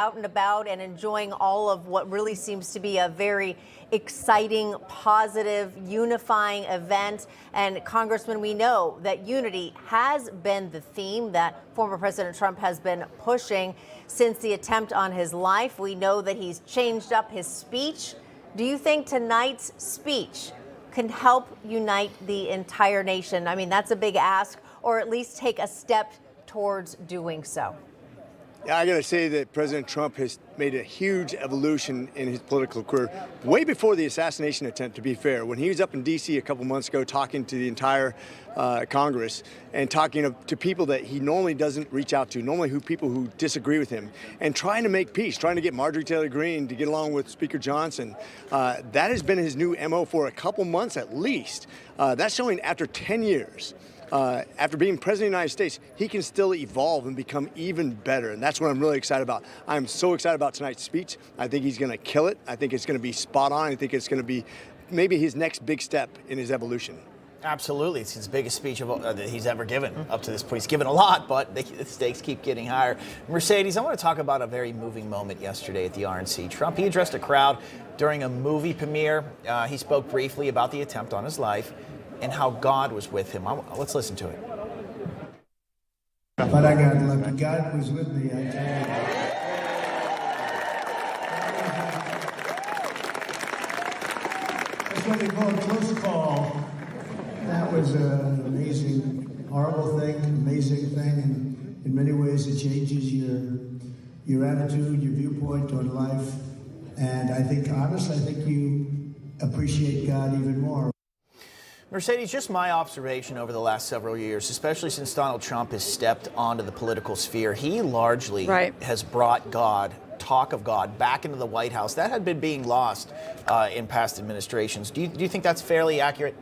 out and about and enjoying all of what really seems to be a very exciting, positive, unifying event. And Congressman, we know that unity has been the theme that former President Trump has been pushing since the attempt on his life. We know that he's changed up his speech. Do you think tonight's speech can help unite the entire nation? I mean, that's a big ask, or at least take a step towards doing so. Yeah, I got to say that President Trump has made a huge evolution in his political career, way before the assassination attempt, to be fair. When he was up in D.C. a couple months ago talking to the entire Congress and talking to people that he normally doesn't reach out to, normally people who disagree with him, and trying to make peace, trying to get Marjorie Taylor Greene to get along with Speaker Johnson, that has been his new MO for a couple months at least. That's showing after 10 years. After being president of the United States, he can still evolve and become even better. And that's what I'm really excited about. I'm so excited about tonight's speech. I think he's going to kill it. I think it's going to be spot on. I think it's going to be maybe his next big step in his evolution. Absolutely. It's his biggest speech that he's ever given up to this point. He's given a lot, but the stakes keep getting higher. Mercedes, I want to talk about a very moving moment yesterday at the RNC. Trump, he addressed a crowd during a movie premiere. He spoke briefly about the attempt on his life and how God was with him. Let's listen to it. But I got lucky. God was with me, I tell you. That's what they call a close call. That was an amazing, horrible thing, amazing thing, and in many ways it changes your attitude, your viewpoint on life. And I think, honestly, I think you appreciate God even more. Mercedes, just my observation over the last several years, especially since Donald Trump has stepped onto the political sphere, he largely has brought God, talk of God, back into the White House. That had been being lost in past administrations. Do you think that's fairly accurate?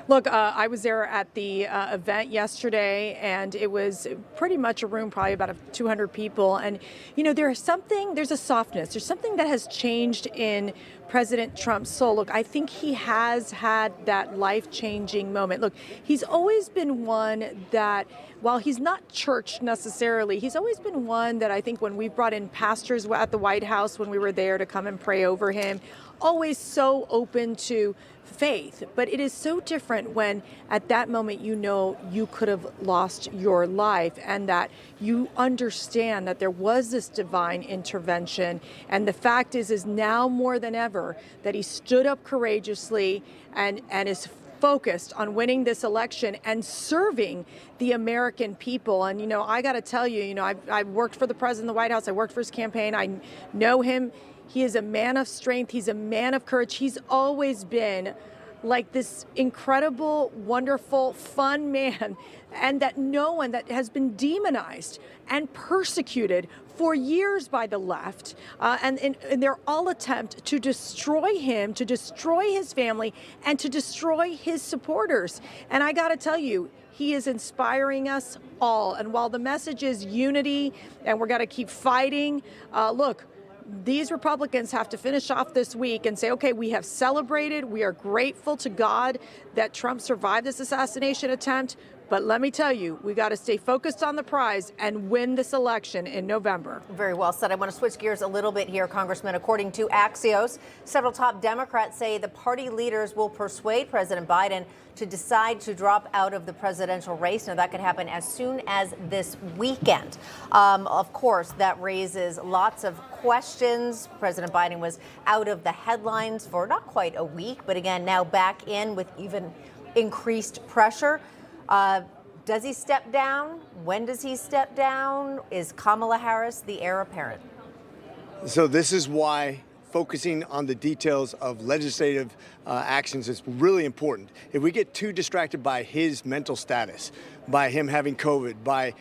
Look, I was there at the event yesterday, and it was pretty much a room, probably about 200 people. And, you know, there's a softness. There's something that has changed in President Trump's soul. Look, I think he has had that life-changing moment. Look, he's always been one that, while he's not church necessarily, he's always been one that I think when we brought in pastors at the White House when we were there to come and pray over him, always so open to faith. But it is so different when at that moment you know you could have lost your life, and that you understand that there was this divine intervention. And the fact is now more than ever that he stood up courageously and is focused on winning this election and serving the American people. And, you know, I got to tell you, you know, I've worked for the president of the White House. I worked for his campaign. I know him. He is a man of strength. He's a man of courage. He's always been like this incredible, wonderful, fun man, and that no one that has been demonized and persecuted for years by the left, and in their all attempt to destroy him, to destroy his family, and to destroy his supporters. And I got to tell you, he is inspiring us all. And while the message is unity and we're got to keep fighting, look, these Republicans have to finish off this week and say, okay, we have celebrated. We are grateful to God that Trump survived this assassination attempt. But let me tell you, we got to stay focused on the prize and win this election in November. Very well said. I want to switch gears a little bit here, Congressman. According to Axios, several top Democrats say the party leaders will persuade President Biden to decide to drop out of the presidential race. Now, that could happen as soon as this weekend. Of course, that raises lots of questions. President Biden was out of the headlines for not quite a week, but again, now back in with even increased pressure. Does he step down? When does he step down? Is Kamala Harris the heir apparent? So this is why focusing on the details of legislative actions is really important. If we get too distracted by his mental status, by him having COVID, by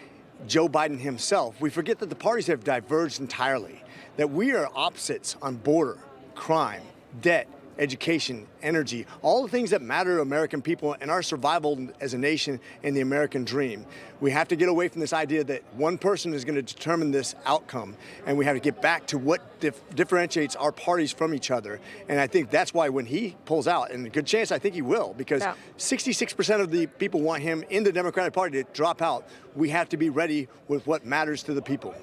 Joe Biden himself, we forget that the parties have diverged entirely, that we are opposites on border, crime, debt, education, energy, all the things that matter to American people and our survival as a nation and the American dream. We have to get away from this idea that one person is going to determine this outcome, and we have to get back to what differentiates our parties from each other. And I think that's why when he pulls out, and a good chance I think he will, because 66% of the people want him in the Democratic Party to drop out, we have to be ready with what matters to the people.